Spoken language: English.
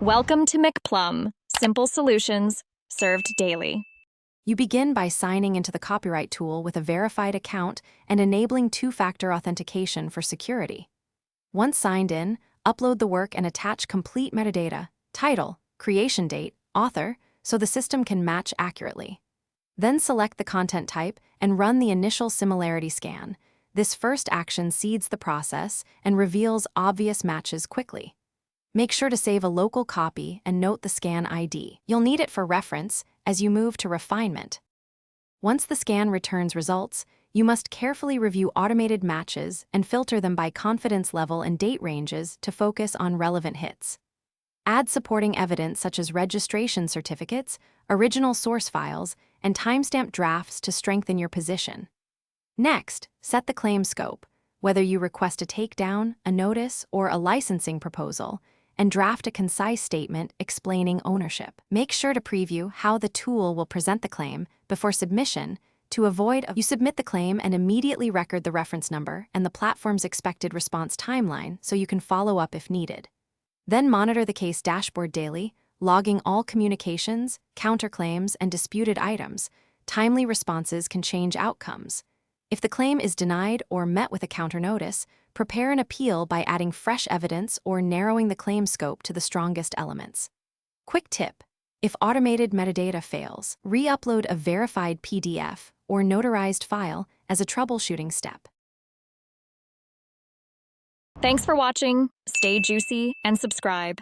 Welcome to McPlum, simple solutions served daily. You begin by signing into the copyright tool with a verified account and enabling two-factor authentication for security. Once signed in, upload the work and attach complete metadata, title, creation date, author, so the system can match accurately. Then select the content type and run the initial similarity scan. This first action seeds the process and reveals obvious matches quickly. Make sure to save a local copy and note the scan ID. You'll need it for reference as you move to refinement. Once the scan returns results, you must carefully review automated matches and filter them by confidence level and date ranges to focus on relevant hits. Add supporting evidence such as registration certificates, original source files, and timestamp drafts to strengthen your position. Next, set the claim scope, whether you request a takedown, a notice, or a licensing proposal, and draft a concise statement explaining ownership. Make sure to preview how the tool will present the claim before submission to avoid you submit the claim and immediately record the reference number and the platform's expected response timeline so you can follow up if needed. Then monitor the case dashboard daily, logging all communications, counterclaims, and disputed items. Timely responses can change outcomes. If the claim is denied or met with a counter notice, prepare an appeal by adding fresh evidence or narrowing the claim scope to the strongest elements. Quick tip: if automated metadata fails, re-upload a verified PDF or notarized file as a troubleshooting step. Thanks for watching. Stay juicy and subscribe.